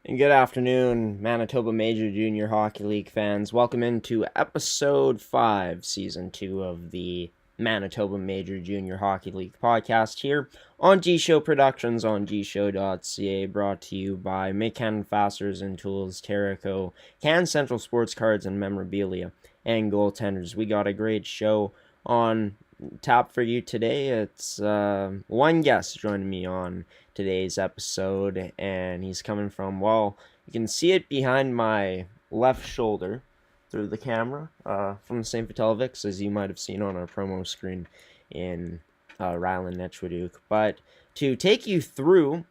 And good afternoon, Manitoba Major Junior Hockey League fans. Welcome into Ep.5, Season 2 of the Manitoba Major Junior Hockey League podcast here on G-Show Productions on gshow.ca, brought to you by Make Fasteners and Tools, Terrico, Can Central Sports Cards and Memorabilia, and Goaltenders. We got a great show on tap for you today. It's one guest joining me on today's episode, and he's coming from, well, you can see it behind my left shoulder through the camera, from the St. Vital Vix, as you might have seen on our promo screen in Ryland Netchwadook. But to take you through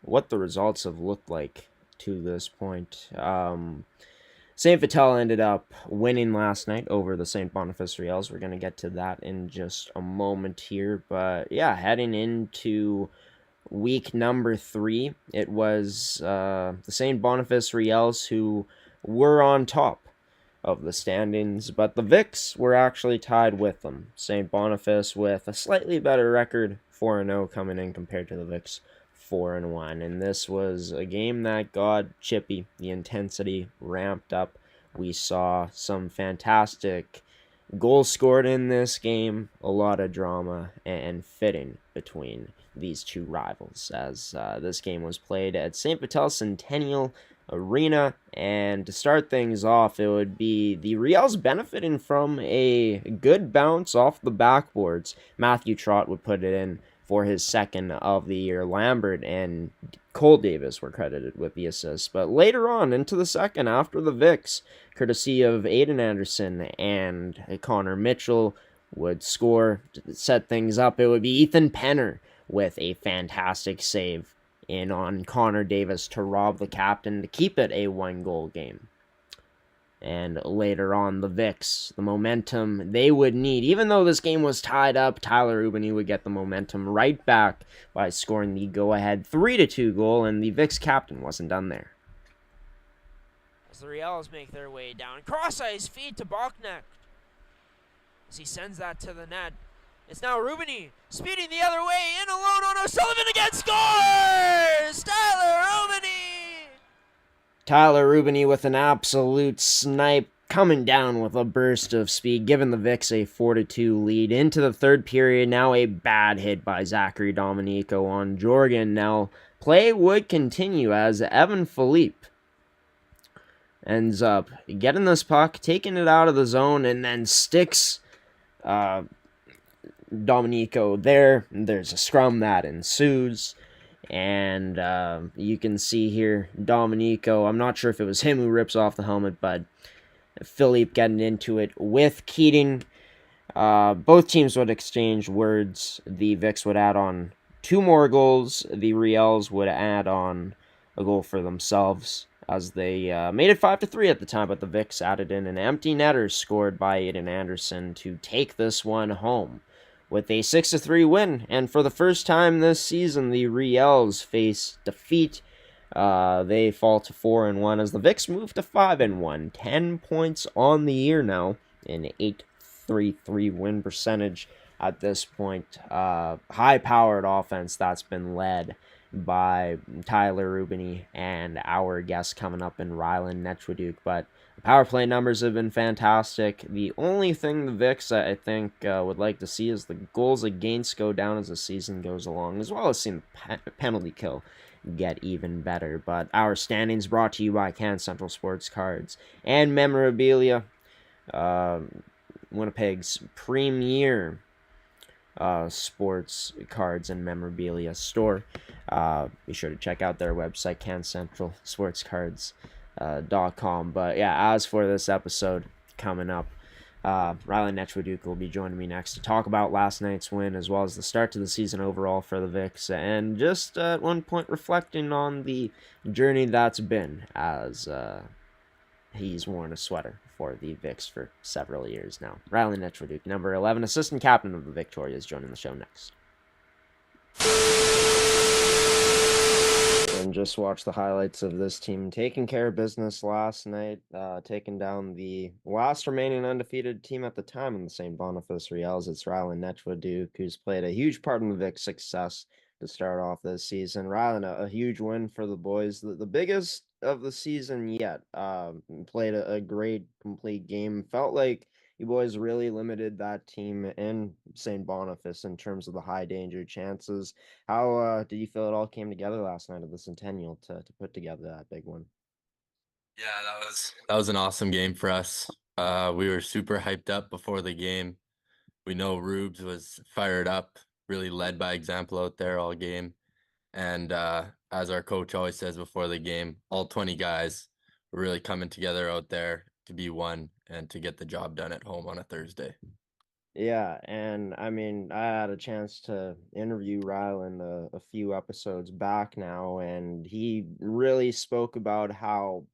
what the results have looked like to this point, St. Vital ended up winning last night over the St. Boniface Riels. We're going to get to that in just a moment here. But yeah, heading into week number 3, it was the St. Boniface Riels who were on top of the standings, but the Vix were actually tied with them. St. Boniface with a slightly better record, 4-0 coming in compared to the Vix 4-1, and this was a game that got chippy. The intensity ramped up. We saw some fantastic goals scored in this game, a lot of drama and fitting between these two rivals, as this game was played at St. Vital Centennial Arena. And to start things off, it would be the Riels benefiting from a good bounce off the backboards. Matthew Trott would put it in for his second of the year. Lambert and Cole Davis were credited with the assists. But later on into the second, after the Vix, courtesy of Aiden Anderson and Connor Mitchell, would score to set things up. It would be Ethan Penner with a fantastic save in on Connor Davis to rob the captain to keep it a 1-goal game. And later on, the Vix, the momentum they would need. Even though this game was tied up, Tyler Rubini would get the momentum right back by scoring the go-ahead 3-2 goal, and the Vix captain wasn't done there. As the Riels make their way down, cross-ice feed to Bachnecht as he sends that to the net. It's now Rubini speeding the other way, in alone on O'Sullivan again, scores! Tyler Rubini with an absolute snipe, coming down with a burst of speed, giving the Vix a 4-2 lead. Into the third period, now a bad hit by Zachary Dominico on Jorgen. Now, play would continue as Evan Philippe ends up getting this puck, taking it out of the zone, and then sticks Dominico there. There's a scrum that ensues. And you can see here, Dominico, I'm not sure if it was him who rips off the helmet, but Philippe getting into it with Keating. Both teams would exchange words. The Vix would add on 2 more goals. The Riels would add on a goal for themselves, as they made it 5-3 at the time, but the Vix added in an empty netter scored by Aiden Anderson to take this one home with a 6-3 win. And for the first time this season, the Riels face defeat. They fall to 4-1 as the Vix move to 5-1. 10 points on the year now, an 8.33 win percentage at this point. High-powered offense that's been led by Tyler Rubini and our guest coming up in Ryland Netchwadook. But the power play numbers have been fantastic. The only thing the Vix, I think, would like to see is the goals against go down as the season goes along, as well as seeing the penalty kill get even better. But our standings brought to you by Can Central Sports Cards and Memorabilia, Winnipeg's premier sports cards and memorabilia store. Be sure to check out their website, cancentralsportscards.com. But yeah, as for this episode coming up, Riley Netchwadook will be joining me next to talk about last night's win, as well as the start to the season overall for the Vix, and just at one point reflecting on the journey that's been, as he's worn a sweater for the Vix for several years now. Riley Netchwadook, number 11, assistant captain of the Victoria, is joining the show next. And just watch the highlights of this team taking care of business last night, taking down the last remaining undefeated team at the time in the St. Boniface Riels. It's Ryland Netchwadook, who's played a huge part in the Vic's success to start off this season. Ryland, a huge win for the boys. The biggest of the season yet. Played a great complete game. Felt like you boys really limited that team in St. Boniface in terms of the high danger chances. How did you feel it all came together last night at the Centennial to put together that big one? Yeah, that was an awesome game for us. We were super hyped up before the game. We know Rubes was fired up, really led by example out there all game. And as our coach always says before the game, all 20 guys were really coming together out there to be one and to get the job done at home on a Thursday. Yeah, and I mean, I had a chance to interview Ryland a few episodes back now, and he really spoke about how,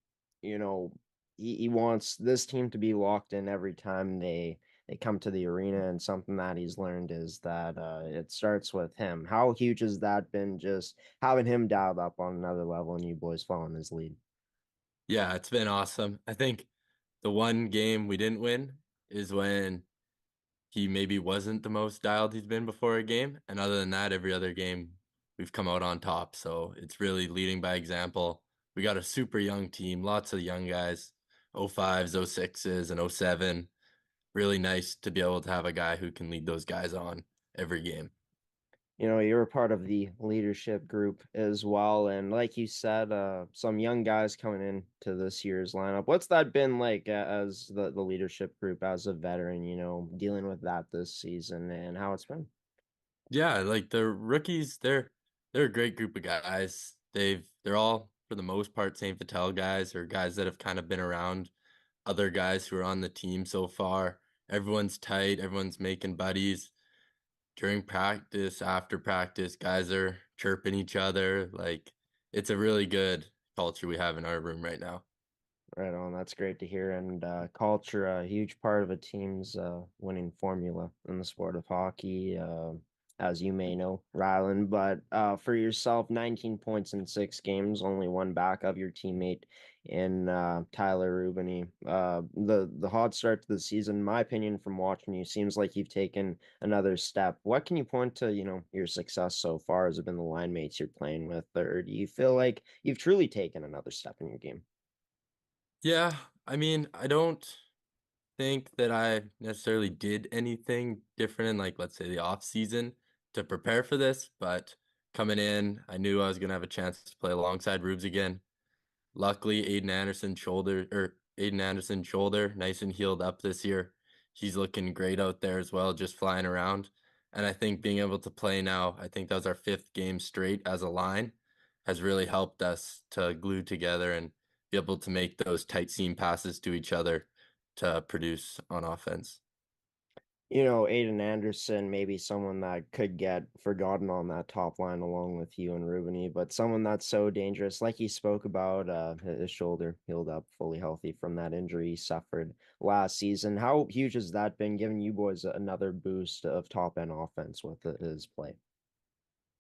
you know, he wants this team to be locked in every time they come to the arena, and something that he's learned is that it starts with him. How huge has that been, just having him dialed up on another level and you boys following his lead? Yeah, it's been awesome. I think the one game we didn't win is when he maybe wasn't the most dialed he's been before a game. And other than that, every other game we've come out on top. So it's really leading by example. We got a super young team, lots of young guys, '05s, '06s, and '07. Really nice to be able to have a guy who can lead those guys on every game. You're a part of the leadership group as well. And like you said, some young guys coming in to this year's lineup. What's that been like as the leadership group as a veteran, dealing with that this season and how it's been? Yeah, like the rookies, they're a great group of guys. They're all for the most part St. Vital guys or guys that have kind of been around other guys who are on the team so far. Everyone's tight, everyone's making buddies. During practice, after practice, guys are chirping each other. Like it's a really good culture we have in our room right now. Right on. That's great to hear. And culture, a huge part of a team's winning formula in the sport of hockey, as you may know, Ryland. But for yourself, 19 points in 6 games, only one back of your teammate in Tyler Rubini. The hot start to the season, in my opinion, from watching you, seems like you've taken another step. What can you point to, your success so far? Has it been the line mates you're playing with, or do you feel like you've truly taken another step in your game? Yeah, I mean, I don't think that I necessarily did anything different in like let's say the off season to prepare for this, but coming in, I knew I was gonna have a chance to play alongside Rubes again. Luckily, Aiden Anderson shoulder, nice and healed up this year. He's looking great out there as well, just flying around. And I think being able to play now, I think that was our fifth game straight as a line, has really helped us to glue together and be able to make those tight seam passes to each other to produce on offense. Aiden Anderson, maybe someone that could get forgotten on that top line along with you and Rubini, but someone that's so dangerous, like he spoke about, his shoulder healed up, fully healthy from that injury he suffered last season. How huge has that been, giving you boys another boost of top end offense with his play?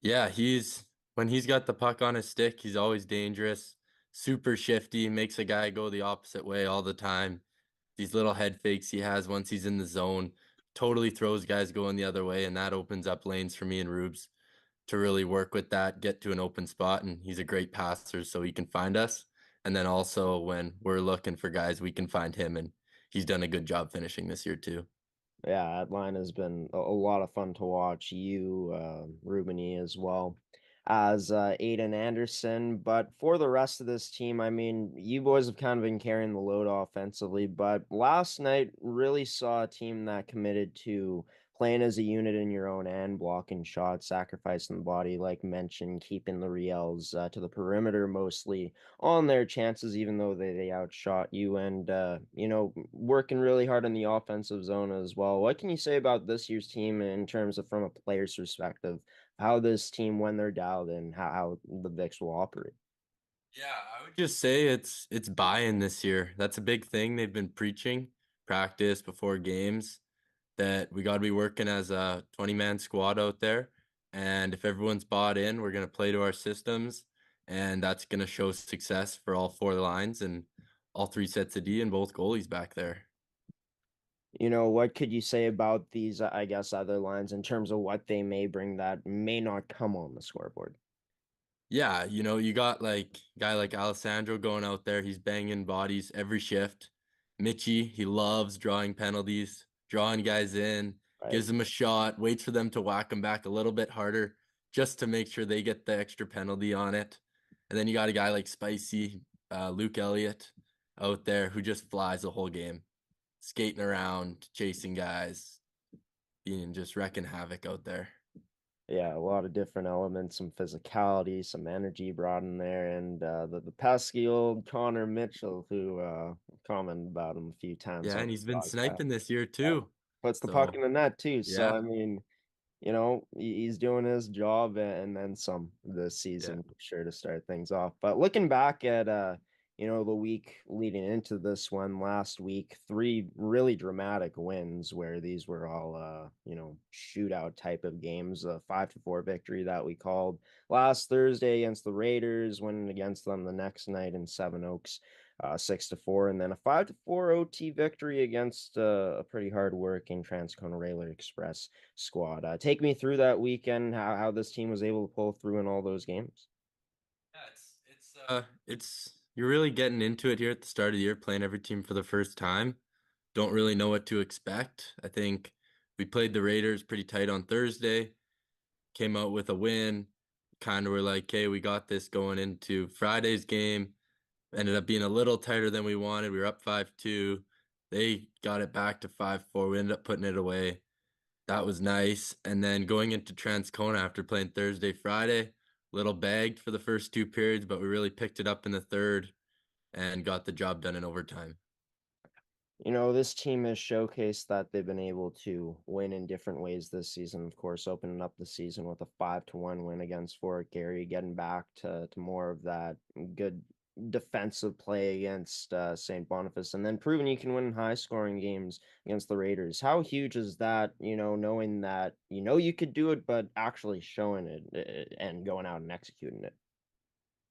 Yeah, he's when he's got the puck on his stick, he's always dangerous, super shifty, makes a guy go the opposite way all the time. These little head fakes he has once he's in the zone totally throws guys going the other way, and that opens up lanes for me and Rubes to really work with that, get to an open spot, and he's a great passer, so he can find us. And then also when we're looking for guys, we can find him, and he's done a good job finishing this year too. Yeah, that line has been a lot of fun to watch. You, Rubini, as well as Aiden Anderson. But for the rest of this team, I mean, you boys have kind of been carrying the load offensively. But last night really saw a team that committed to playing as a unit in your own end, blocking shots, sacrificing the body, like mentioned, keeping the Riels to the perimeter mostly on their chances, even though they outshot you and working really hard in the offensive zone as well. What can you say about this year's team in terms of from a player's perspective, how this team when they're dialed in, how the Vicks will operate? Yeah, I would just say it's buy-in this year. That's a big thing they've been preaching, practice before games, that we got to be working as a 20-man squad out there. And if everyone's bought in, we're going to play to our systems, and that's going to show success for all four lines and all three sets of D and both goalies back there. What could you say about these, I guess, other lines in terms of what they may bring that may not come on the scoreboard? Yeah, you got like a guy like Alessandro going out there. He's banging bodies every shift. Mitchie, he loves drawing penalties, drawing guys in, Right? gives them a shot, waits for them to whack them back a little bit harder just to make sure they get the extra penalty on it. And then you got a guy like Spicy, Luke Elliott out there who just flies the whole game, skating around, chasing guys, being just wrecking havoc out there. Yeah, a lot of different elements, some physicality, some energy brought in there, and the pesky old Connor Mitchell, who commented about him a few times Yeah, on and the he's been podcast. sniping this year Yeah, too. puts the puck So, in the net too. So yeah. I mean, he's doing his job and then some this Yeah. season, for sure, to start things off. But looking back at the week leading into this one last week, three really dramatic wins where these were all shootout type of games. A 5-4 victory that we called last Thursday against the Raiders, winning against them the next night in Seven Oaks. 6-4, and then a 5-4 OT victory against a pretty hard-working Transcona Railer Express squad. Take me through that weekend, how this team was able to pull through in all those games. Yeah, it's you're really getting into it here at the start of the year, playing every team for the first time. Don't really know what to expect. I think we played the Raiders pretty tight on Thursday, came out with a win. Kind of were like, okay, we got this going into Friday's game. Ended up being a little tighter than we wanted. We were up 5-2. They got it back to 5-4. We ended up putting it away. That was nice. And then going into Transcona after playing Thursday, Friday, little bagged for the first two periods, but we really picked it up in the third and got the job done in overtime. This team has showcased that they've been able to win in different ways this season. Of course, opening up the season with a 5-1 win against Fort Garry, getting back to more of that good defensive play against St. Boniface, and then proving you can win high scoring games against the Raiders. How huge is that, knowing that you could do it, but actually showing it and going out and executing it?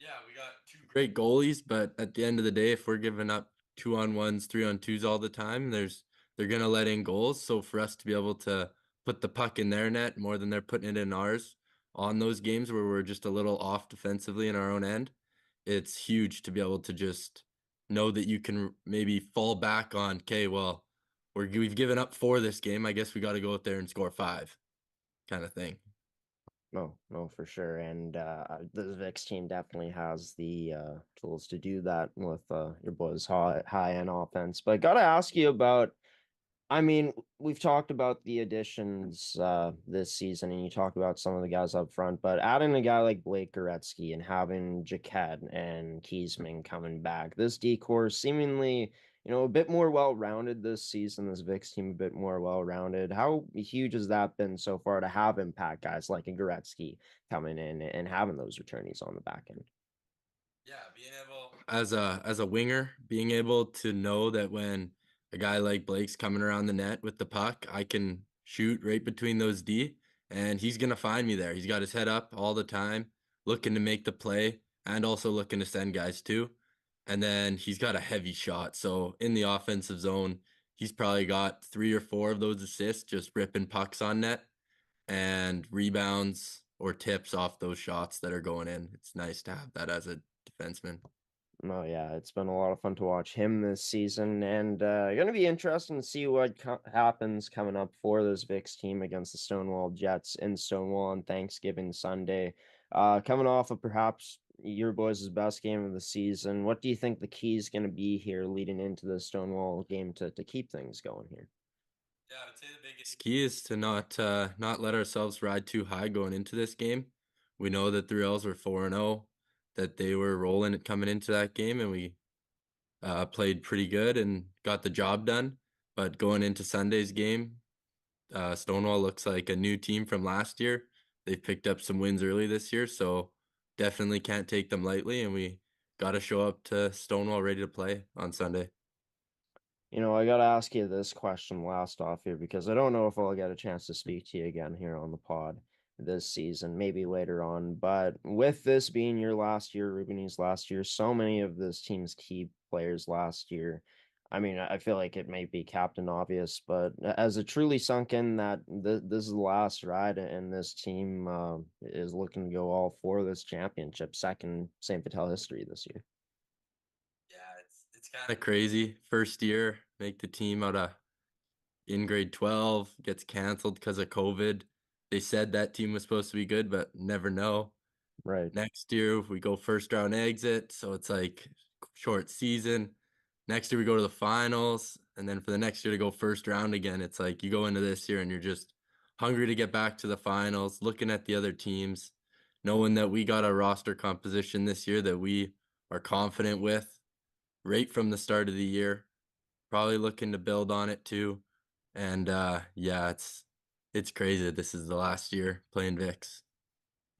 Yeah, we got two great goalies, but at the end of the day, if we're giving up 2-on-1s, 3-on-2s all the time, they're gonna let in goals. So for us to be able to put the puck in their net more than they're putting it in ours on those games where we're just a little off defensively in our own end, it's huge to be able to just know that you can maybe fall back on, okay, well, we've given up four this game. I guess we got to go out there and score five, kind of thing. No, no, for sure. And the Vix team definitely has the tools to do that with your boys' high end offense. But gotta ask you about, I mean, we've talked about the additions this season, and you talked about some of the guys up front, but adding a guy like Blake Goretzky and having Jaquette and Kiesman coming back, this decor seemingly, a bit more well-rounded this season, this Vix team a bit more well-rounded. How huge has that been so far to have impact guys like a Goretzky coming in and having those returnees on the back end? Yeah, being able as a winger, being able to know that when a guy like Blake's coming around the net with the puck, I can shoot right between those D and he's gonna find me there. He's got his head up all the time, looking to make the play and also looking to send guys too. And then he's got a heavy shot. So in the offensive zone, he's probably got three or four of those assists just ripping pucks on net and rebounds or tips off those shots that are going in. It's nice to have that as a defenseman. Oh yeah, it's been a lot of fun to watch him this season, and going to be interesting to see what happens coming up for this Vix team against the Stonewall Jets in Stonewall on Thanksgiving Sunday. Coming off of perhaps your boys' best game of the season, what do you think the key is going to be here leading into the Stonewall game to keep things going here? Yeah, I would say the biggest key is to not let ourselves ride too high going into this game. We know that the Rails were 4-0, that they were rolling it coming into that game, and we played pretty good and got the job done. But going into Sunday's game, Stonewall looks like a new team from last year. They've picked up some wins early this year, so definitely can't take them lightly, and we got to show up to Stonewall ready to play on Sunday. I got to ask you this question last off here because I don't know if I'll get a chance to speak to you again here on the pod this season, maybe later on. But with this being your last year, Rubini's last year, so many of this team's key players last year I mean, I feel like it may be Captain Obvious, but as it truly sunk in that this is the last ride, and this team is looking to go all for this championship, second St. Vital history this year. Yeah, it's kind of crazy. First year, make the team out of in grade 12, gets canceled because of COVID. They said that team was supposed to be good, but never know. Right. Next year, we go first round exit, so it's like short season. Next year, we go to the finals, and then for the next year to go first round again, it's like you go into this year and you're just hungry to get back to the finals, looking at the other teams, knowing that we got a roster composition this year that we are confident with right from the start of the year. Probably looking to build on it too. And yeah, it's crazy that this is the last year playing Vix.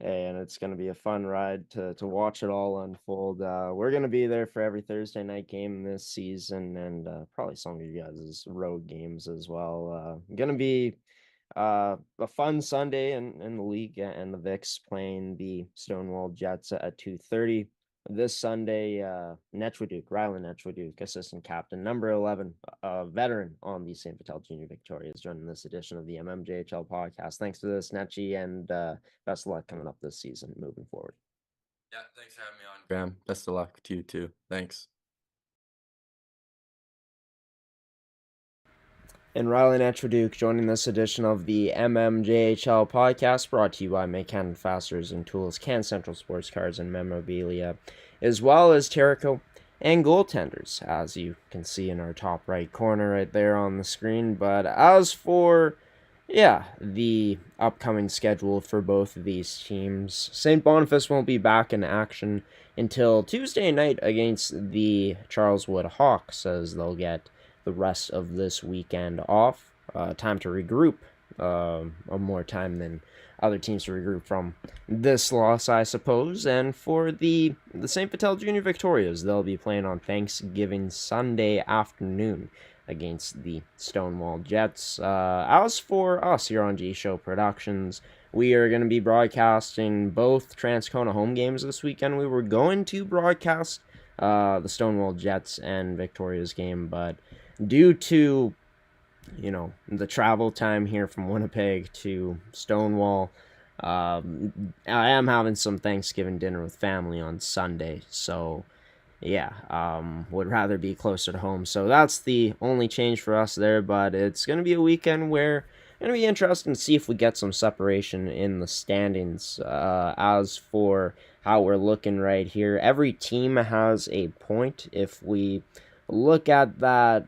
Hey, and it's going to be a fun ride to watch it all unfold. We're going to be there for every Thursday night game this season, and probably some of you guys' road games as well. Going to be a fun Sunday in the league, and the Vix playing the Stonewall Jets at 2:30 this Sunday. Rylan Netchwaduke, assistant captain, number 11, veteran on the St. Vital Junior Victorias, joining this edition of the MMJHL podcast. Thanks to this, Netchy, and best of luck coming up this season moving forward. Yeah, thanks for having me on, Graham. Best of luck to you too. Thanks. And Rylan Netchwaduke joining this edition of the MMJHL podcast, brought to you by Mechanic Fasteners and Tools, Can Central Sports Cards and Memorabilia, as well as Terrico and Goaltenders, as you can see in our top right corner right there on the screen. But as for, the upcoming schedule for both of these teams, St. Boniface won't be back in action until Tuesday night against the Charleswood Hawks, as they'll get the rest of this weekend off. Time to regroup. More time than other teams to regroup from this loss, I suppose. And for the St. Vital Junior Victorias, they'll be playing on Thanksgiving Sunday afternoon against the Stonewall Jets. As for us here on G-Show Productions, we are going to be broadcasting both Transcona home games this weekend. We were going to broadcast the Stonewall Jets and Victoria's game, but due to, the travel time here from Winnipeg to Stonewall, I am having some Thanksgiving dinner with family on Sunday, so would rather be closer to home. So that's the only change for us there, but it's going to be a weekend where it's going to be interesting to see if we get some separation in the standings. As for how we're looking right here, every team has a point. If we look at that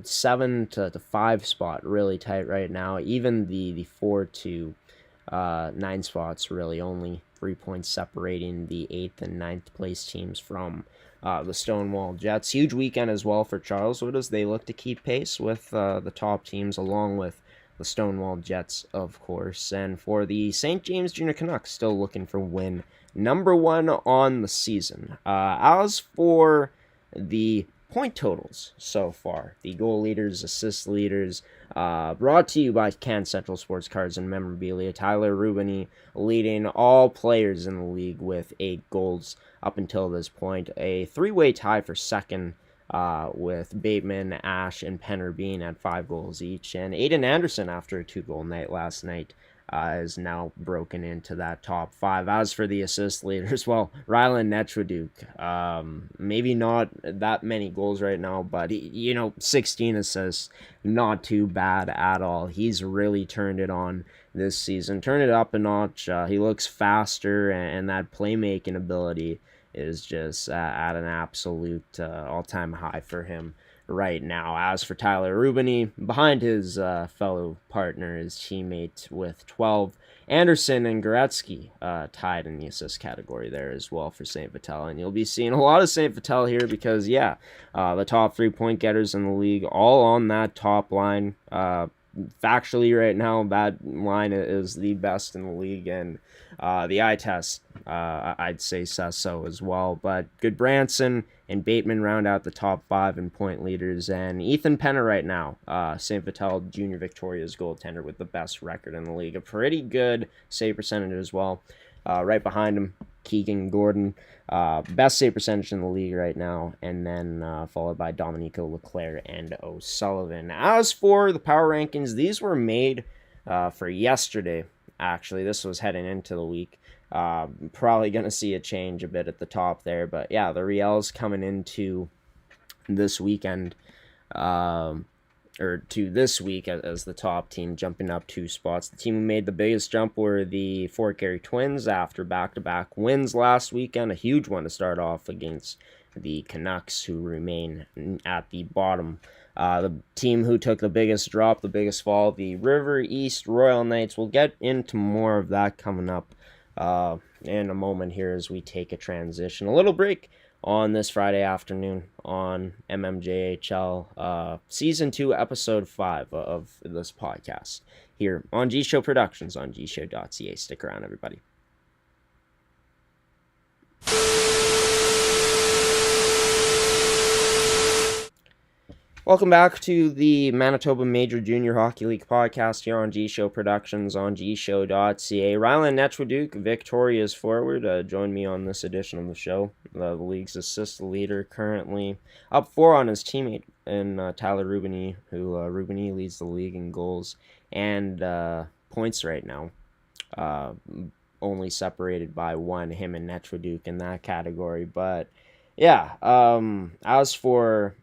7 to 5 spot, really tight right now. Even the 4 to 9 spots, really only 3 points separating the 8th and 9th place teams from the Stonewall Jets. Huge weekend as well for Charleswood as they look to keep pace with the top teams, along with the Stonewall Jets, of course. And for the St. James Junior Canucks, still looking for win number 1 on the season. As for the point totals so far, the goal leaders, assist leaders, brought to you by Can Central Sports Cards and Memorabilia. Tyler Rubini leading all players in the league with 8 goals up until this point. A 3-way tie for second, with Bateman, Ash, and Penner being at 5 goals each. And Aiden Anderson, after a 2-goal night last night, is now broken into that top 5. As for the assist leaders, well, Rylan Netchwaduke, maybe not that many goals right now, but 16 assists, not too bad at all. He's really turned it on this season, turned it up a notch. He looks faster, and that playmaking ability is just at an absolute all-time high for him right now. As for Tyler Rubini, behind his fellow partner, his teammate with 12, Anderson and Goretzky tied in the assist category there as well for St. Vital. And you'll be seeing a lot of St. Vital here because, the top 3-point getters in the league all on that top line. Factually right now, that line is the best in the league, and the eye test, I'd say, says so as well. But Goodbranson and Bateman round out the top 5 in point leaders, and Ethan Penner right now, St. Vital Junior Victoria's goaltender with the best record in the league. A pretty good save percentage as well. Right behind him, Keegan Gordon, best save percentage in the league right now, and then followed by Dominico Leclerc and O'Sullivan. As for the power rankings, these were made for yesterday. Actually, this was heading into the week. Probably going to see a change a bit at the top there, but yeah, the Riels coming into this weekend, or to this week as the top team, jumping up 2 spots. The team who made the biggest jump were the Fort Garry Twins after back-to-back wins last weekend, a huge one to start off against the Canucks, who remain at the bottom. The team who took the biggest drop, the biggest fall, the River East Royal Knights. We'll get into more of that coming up in a moment here as we take a transition. A little break on this Friday afternoon on MMJHL Season 2, Episode 5 of this podcast here on G-Show Productions on gshow.ca. Stick around, everybody. Welcome back to the Manitoba Major Junior Hockey League podcast here on G-Show Productions on gshow.ca. Ryland Netchwaduke, Victoria's forward, joined me on this edition of the show. The league's assist leader, currently up 4 on his teammate in Tyler Rubini, who Rubini leads the league in goals and points right now. Only separated by 1, him and Netchwaduke in that category. But yeah, as for,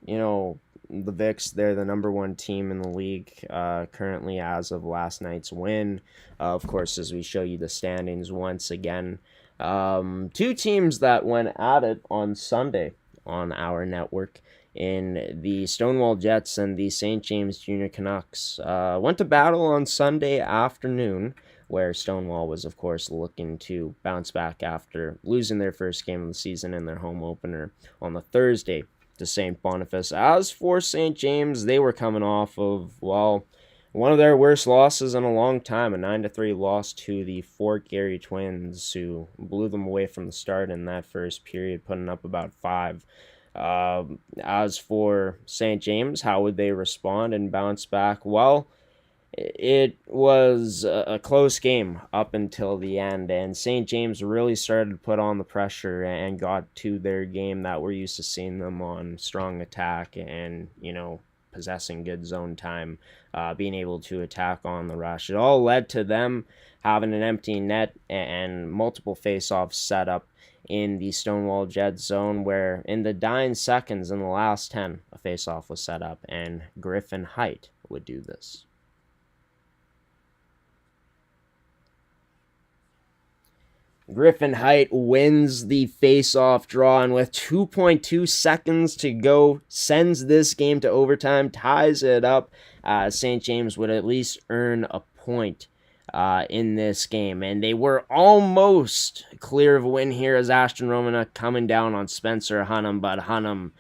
the Vics, they're the number 1 team in the league currently as of last night's win. Of course, as we show you the standings once again. 2 teams that went at it on Sunday on our network in the Stonewall Jets and the St. James Junior Canucks. Went to battle on Sunday afternoon, where Stonewall was, of course, looking to bounce back after losing their first game of the season in their home opener on the Thursday to St. Boniface. As for St. James, they were coming off of, one of their worst losses in a long time, a 9-3 loss to the Fort Garry Twins, who blew them away from the start in that first period, putting up about 5. As for St. James, how would they respond and bounce back? Well, it was a close game up until the end, and St. James really started to put on the pressure and got to their game that we're used to seeing them on: strong attack and, possessing good zone time, being able to attack on the rush. It all led to them having an empty net and multiple face-offs set up in the Stonewall Jets zone, where in the dying seconds in the last 10, a face-off was set up, and Griffin Height would do this. Griffin Height wins the face-off draw, and with 2.2 seconds to go, sends this game to overtime, ties it up. St. James would at least earn a point in this game, and they were almost clear of a win here as Ashton Romana coming down on Spencer Hunnam, but Hunnam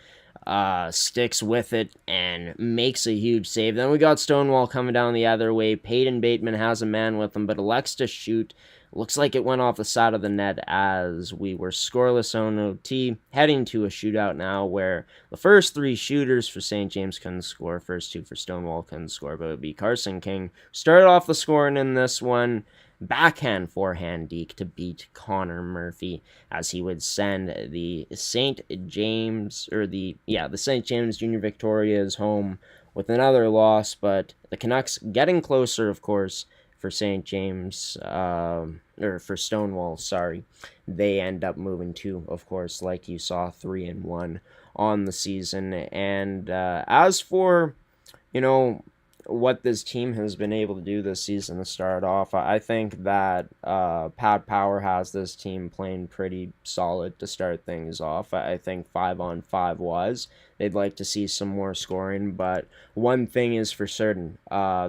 sticks with it and makes a huge save. Then we got Stonewall coming down the other way. Peyton Bateman has a man with him, but elects to shoot. Looks like it went off the side of the net as we were scoreless on OT, heading to a shootout now where the first 3 shooters for St. James couldn't score, first 2 for Stonewall couldn't score, but it would be Carson King. Started off the scoring in this one, backhand forehand deke to beat Connor Murphy as he would send the St. James Junior Victorias home with another loss, but the Canucks getting closer, of course, for St. James, or for Stonewall, sorry. They end up moving to, of course, like you saw, 3-1 on the season. And as for, what this team has been able to do this season to start off, I think that Pat Power has this team playing pretty solid to start things off. I think 5-on-5 wise, they'd like to see some more scoring, but one thing is for certain,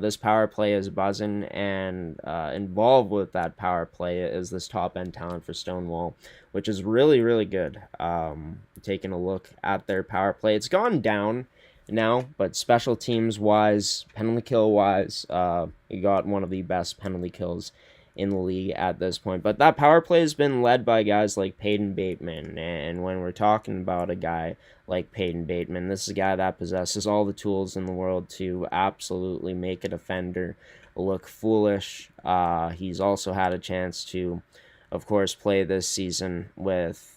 this power play is buzzing, and involved with that power play is this top-end talent for Stonewall, which is really, really good. Taking a look at their power play, it's gone down now, but special teams wise, penalty kill wise, he got one of the best penalty kills in the league at this point. But that power play has been led by guys like Peyton Bateman, and when we're talking about a guy like Peyton Bateman, this is a guy that possesses all the tools in the world to absolutely make a defender look foolish. He's also had a chance to of course, play this season with,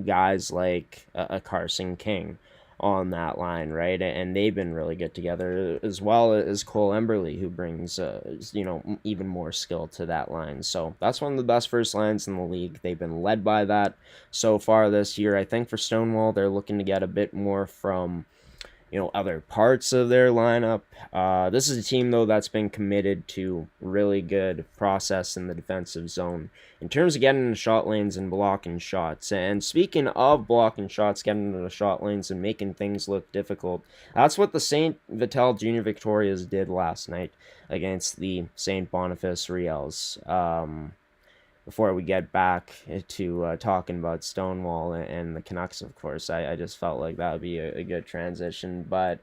guys like a Carson King on that line, right? And they've been really good together, as well as Cole Emberley, who brings, even more skill to that line. So that's one of the best first lines in the league. They've been led by that so far this year. I think for Stonewall, they're looking to get a bit more from other parts of their lineup. This is a team, though, that's been committed to really good process in the defensive zone in terms of getting into shot lanes and blocking shots. And speaking of blocking shots, getting into the shot lanes and making things look difficult, that's what the St. Vital Junior Victorias did last night against the St. Boniface Riels. Before we get back to talking about Stonewall and the Canucks, of course, I just felt like that would be a good transition. But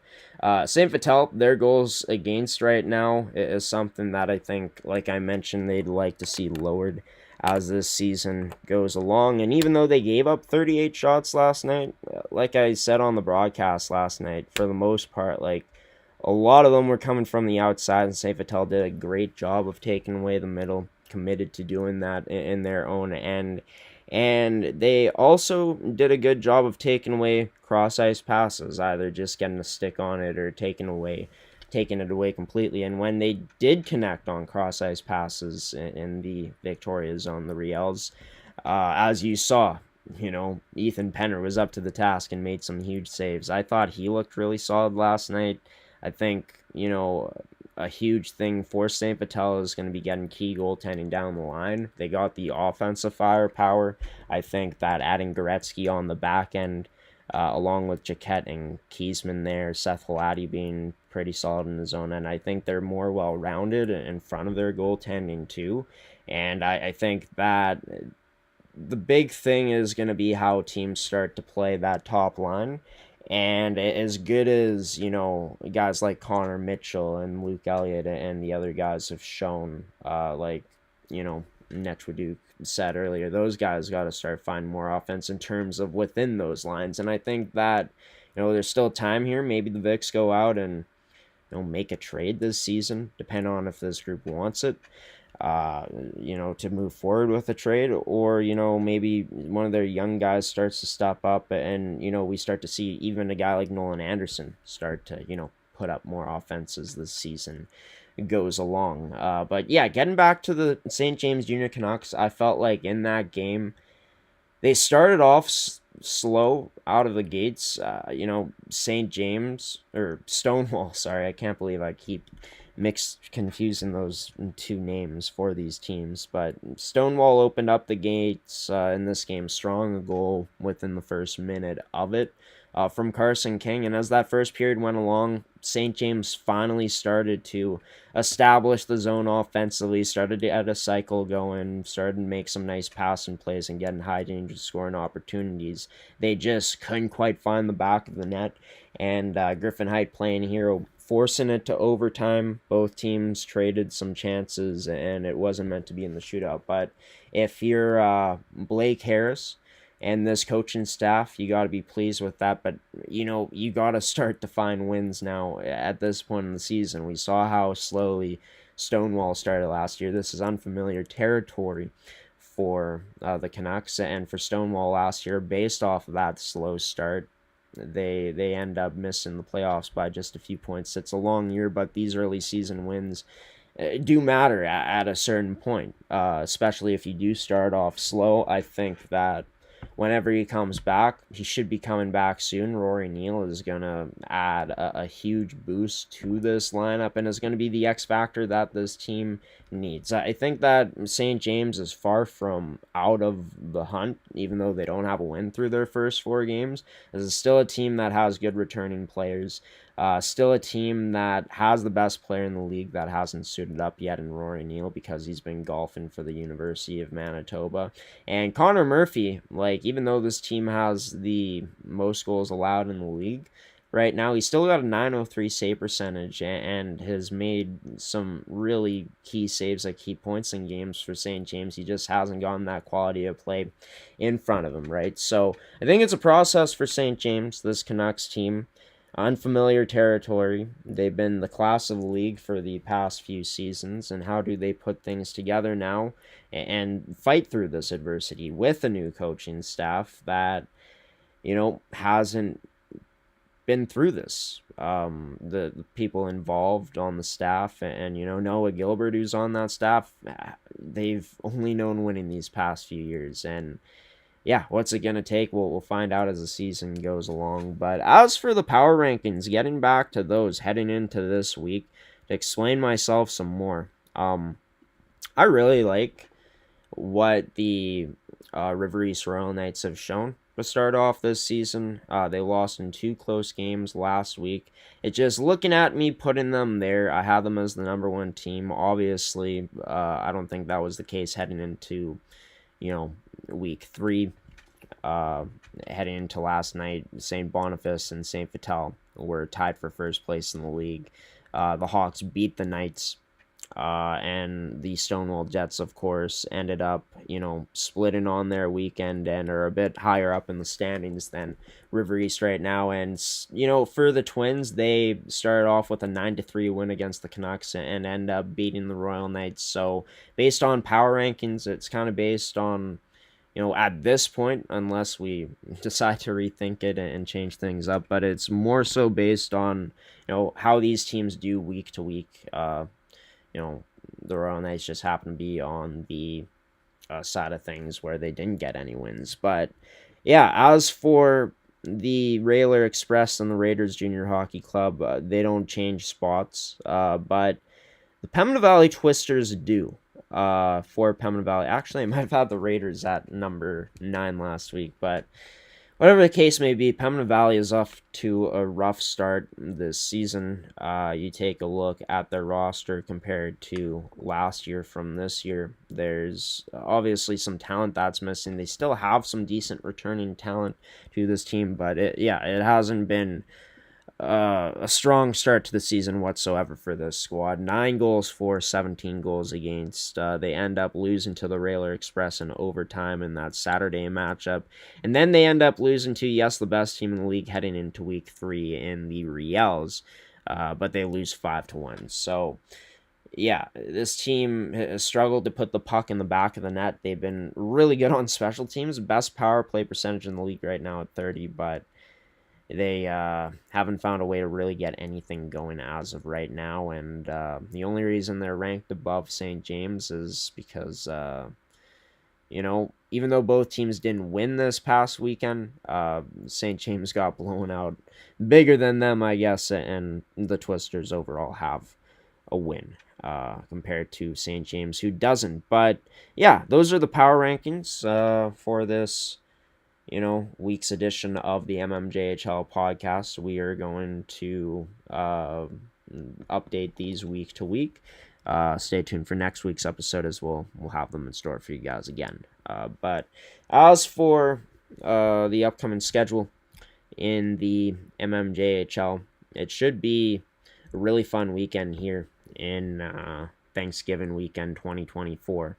St. Vital, their goals against right now is something that I think, like I mentioned, they'd like to see lowered as this season goes along. And even though they gave up 38 shots last night, like I said on the broadcast last night, for the most part, like, a lot of them were coming from the outside, and St. Vital did a great job of taking away the middle, committed to doing that in their own end. And they also did a good job of taking away cross-ice passes, either just getting a stick on it or taking it away completely. And when they did connect on cross-ice passes in the Victoria zone, the Riels, as you saw, Ethan Penner was up to the task and made some huge saves. I thought he looked really solid last night. I think, a huge thing for St. Vital is going to be getting key goaltending down the line. They got the offensive firepower. I think that adding Goretzky on the back end, along with Jaquette and Kiesman there, Seth Halati being pretty solid in the zone, and I think they're more well-rounded in front of their goaltending too. And I think that the big thing is going to be how teams start to play that top line. And as good as, guys like Connor Mitchell and Luke Elliott and the other guys have shown, Netchwood said earlier, those guys got to start finding more offense in terms of within those lines. And I think that, there's still time here. Maybe the Vics go out and, make a trade this season, depending on if this group wants it. To move forward with a trade, or, maybe one of their young guys starts to step up and, we start to see even a guy like Nolan Anderson start to, put up more offenses this season goes along. But yeah, getting back to the St. James Junior Canucks, I felt like in that game, they started off slow out of the gates. St. James, or Stonewall, sorry, I can't believe I keep confusing those two names for these teams, but Stonewall opened up the gates in this game strong, a goal within the first minute of it from Carson King. And as that first period went along, St. James finally started to establish the zone offensively, started to get a cycle going, started to make some nice passing plays and getting high danger scoring opportunities. They just couldn't quite find the back of the net, and Griffin Height playing hero, forcing it to overtime. Both teams traded some chances, and it wasn't meant to be in the shootout. But if you're Blake Harris and this coaching staff, you got to be pleased with that. But, you got to start to find wins now at this point in the season. We saw how slowly Stonewall started last year. This is unfamiliar territory for the Canucks, and for Stonewall last year, based off of that slow start, they end up missing the playoffs by just a few points. It's a long year, but these early season wins do matter at a certain point, especially if you do start off slow. I think that whenever he comes back, he should be coming back soon. Rory Neal is going to add a huge boost to this lineup and is going to be the X factor that this team needs. I think that St. James is far from out of the hunt, even though they don't have a win through their first 4 games. This is still a team that has good returning players. Still a team that has the best player in the league that hasn't suited up yet in Rory Neal, because he's been golfing for the University of Manitoba. And Connor Murphy, even though this team has the most goals allowed in the league right now, he's still got a .903 save percentage and has made some really key saves at key points in games for St. James. He just hasn't gotten that quality of play in front of him, right? So I think it's a process for St. James, this Canucks team. unfamiliar territory. They've been the class of the league for the past few seasons, and how do they put things together now and fight through this adversity with a new coaching staff that, hasn't been through this. The people involved on the staff and Noah Gilbert, who's on that staff, they've only known winning these past few years. And yeah, what's it going to take? We'll find out as the season goes along. But as for the power rankings, getting back to those heading into this week, to explain myself some more, I really like what the River East Royal Knights have shown to start off this season. They lost in 2 close games last week. It just, looking at me putting them there, I had them as the number 1 team. Obviously, I don't think that was the case heading into week 3. Heading into last night, St. Boniface and St. Vital were tied for first place in the league. The Hawks beat the Knights, and the Stonewall Jets, of course, ended up, splitting on their weekend and are a bit higher up in the standings than River East right now. And, for the Twins, they started off with a 9-3 win against the Canucks and end up beating the Royal Knights. So, based on power rankings, it's kind of based on, at this point, unless we decide to rethink it and change things up, but it's more so based on, how these teams do week to week. The Royal Knights just happen to be on the side of things where they didn't get any wins. But yeah, as for the Railer Express and the Raiders Junior Hockey Club, they don't change spots, but the Pembina Valley Twisters do. For Pembina Valley, actually, I might have had the Raiders at number 9 last week, but whatever the case may be, Pembina Valley is off to a rough start this season. You take a look at their roster compared to last year from this year. There's obviously some talent that's missing. They still have some decent returning talent to this team, but it hasn't been a strong start to the season whatsoever for this squad. 9 goals for, 17 goals against. They end up losing to the Railer Express in overtime in that Saturday matchup. And then they end up losing to, yes, the best team in the league heading into week 3 in the Riels. But they lose 5-1. So, yeah, this team has struggled to put the puck in the back of the net. They've been really good on special teams. Best power play percentage in the league right now at 30, but they haven't found a way to really get anything going as of right now, and the only reason they're ranked above St. James is because, even though both teams didn't win this past weekend, St. James got blown out bigger than them, I guess, and the Twisters overall have a win compared to St. James, who doesn't. But, yeah, those are the power rankings for this week's edition of the MMJHL podcast. We are going to update these week to week. Stay tuned for next week's episode as we'll have them in store for you guys again. But as for the upcoming schedule in the MMJHL, it should be a really fun weekend here in Thanksgiving weekend 2024.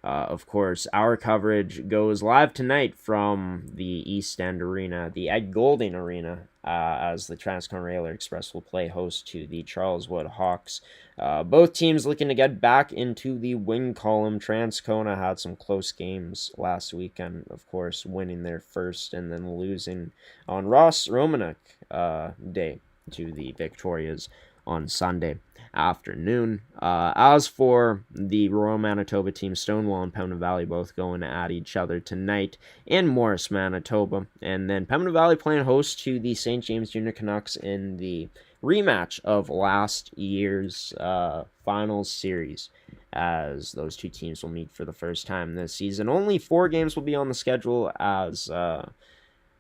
Of course, our coverage goes live tonight from the East End Arena, the Ed Golding Arena, as the Transcon Railer Express will play host to the Charleswood Hawks. Both teams looking to get back into the win column. Transcona had some close games last weekend, of course, winning their first and then losing on Ross Romanek Day to the Victorias on Sunday afternoon. As for the Royal Manitoba team, Stonewall and Pembina Valley both going at each other tonight in Morris, Manitoba. And then Pembina Valley playing host to the St. James Junior Canucks in the rematch of last year's finals series, as those two teams will meet for the first time this season. Only 4 games will be on the schedule, as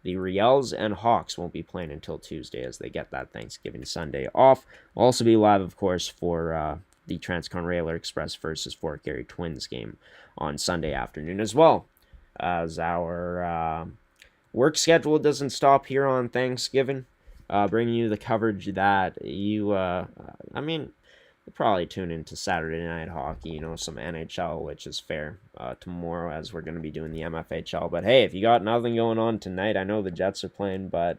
the Riels and Hawks won't be playing until Tuesday as they get that Thanksgiving Sunday off. We'll also be live, of course, for the Transcon Railer Express versus Fort Garry Twins game on Sunday afternoon as well, as our work schedule doesn't stop here on Thanksgiving, bringing you the coverage that you, you'll probably tune into Saturday Night Hockey, some NHL, which is fair, tomorrow, as we're going to be doing the MFHL. But hey, if you got nothing going on tonight, I know the Jets are playing, but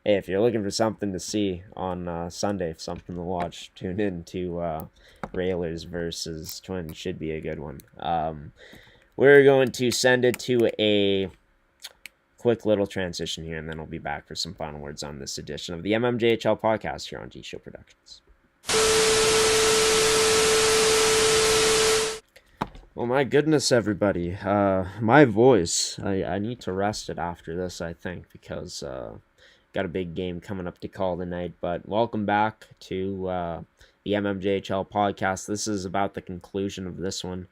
hey, if you're looking for something to see on Sunday, something to watch, tune in to Railers versus Twins. Should be a good one. We're going to send it to a quick little transition here, and then we'll be back for some final words on this edition of the MMJHL Podcast here on gshow Productions. Well, my goodness, everybody. My voice, I need to rest it after this, I think, because got a big game coming up to call tonight. But welcome back to the MMJHL Podcast. This is about the conclusion of this one.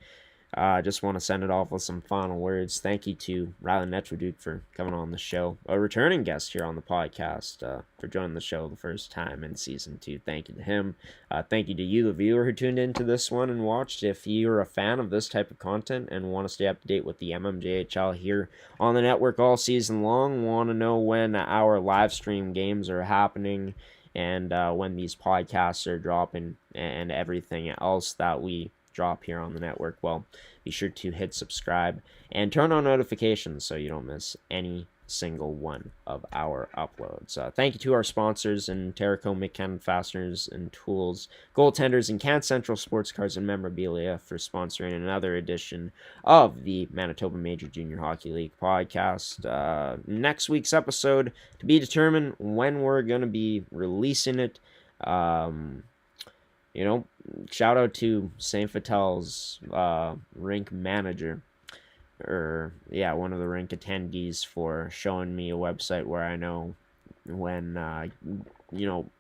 I just want to send it off with some final words. Thank you to Rylan Netraduke for coming on the show. A returning guest here on the podcast for joining the show the first time in Season 2. Thank you to him. Thank you to you, the viewer, who tuned into this one and watched. If you're a fan of this type of content and want to stay up to date with the MMJHL here on the network all season long, want to know when our live stream games are happening and when these podcasts are dropping and everything else that we drop here on the network, well, be sure to hit subscribe and turn on notifications so you don't miss any single one of our uploads. Thank you to our sponsors in Terraco, McKenna Fasteners and Tools, Goaltenders, and Can Central Sports Cars and Memorabilia for sponsoring another edition of the Manitoba Major Junior Hockey League podcast. Next week's episode to be determined when we're going to be releasing it. Shout out to St. Vitel's rink manager, one of the rink attendees, for showing me a website where I know when,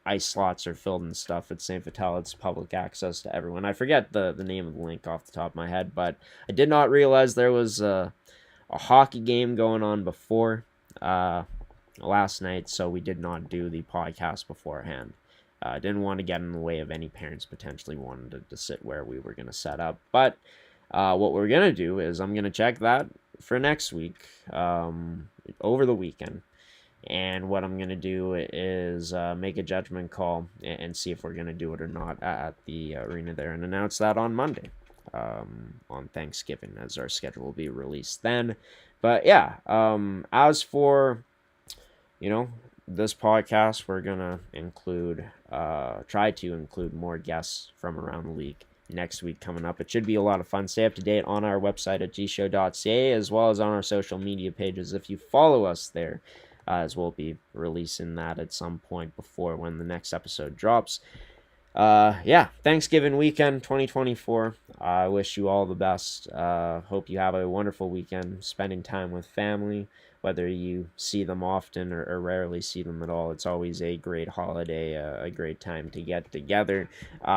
ice slots are filled and stuff at St. Vitel. It's public access to everyone. I forget the name of the link off the top of my head, but I did not realize there was a hockey game going on before last night, so we did not do the podcast beforehand. I didn't want to get in the way of any parents potentially wanting to sit where we were going to set up. But what we're going to do is I'm going to check that for next week over the weekend. And what I'm going to do is make a judgment call and see if we're going to do it or not at the arena there, and announce that on Monday on Thanksgiving, as our schedule will be released then. But yeah, as for, this podcast, we're going to try to include more guests from around the league next week coming up. It should be a lot of fun. Stay up to date on our website at gshow.ca, as well as on our social media pages if you follow us there, as we'll be releasing that at some point before when the next episode drops. Thanksgiving weekend 2024. I wish you all the best. Hope you have a wonderful weekend spending time with family. Whether you see them often or rarely see them at all, it's always a great holiday, a great time to get together.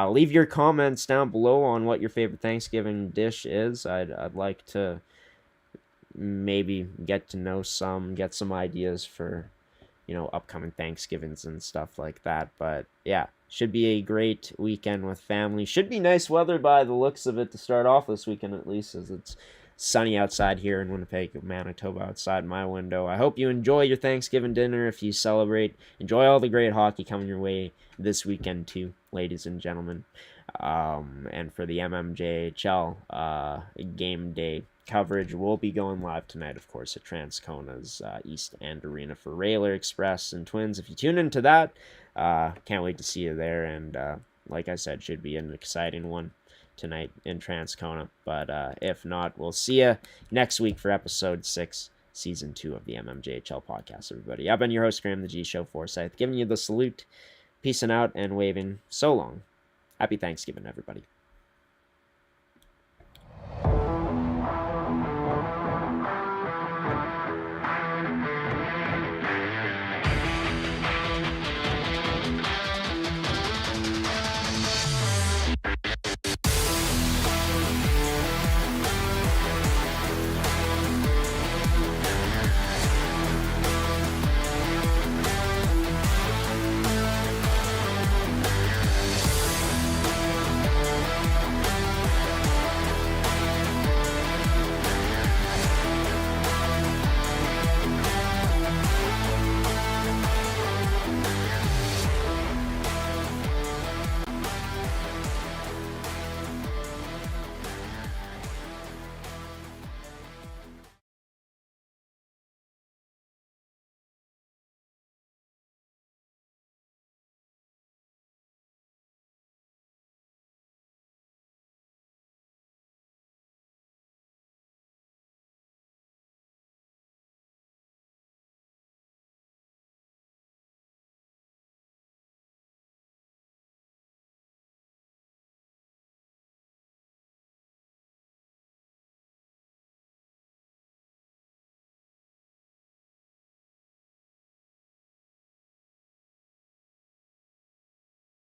Leave your comments down below on what your favorite Thanksgiving dish is. I'd like to maybe get some ideas for, upcoming Thanksgivings and stuff like that. But yeah, should be a great weekend with family. Should be nice weather by the looks of it to start off this weekend, at least, as it's sunny outside here in Winnipeg, Manitoba, outside my window. I hope you enjoy your Thanksgiving dinner if you celebrate. Enjoy all the great hockey coming your way this weekend too, ladies and gentlemen. And for the MMJHL game day coverage, we'll be going live tonight, of course, at Transcona's East End Arena for Railer Express and Twins. If you tune into that, can't wait to see you there. And like I said, should be an exciting one tonight in Transcona. But if not, we'll see you next week for episode 6, season 2 of the MMJHL podcast, everybody. I've been your host, Graeme, the gshow Forsyth, giving you the salute, peacing out and waving so long. Happy Thanksgiving, everybody.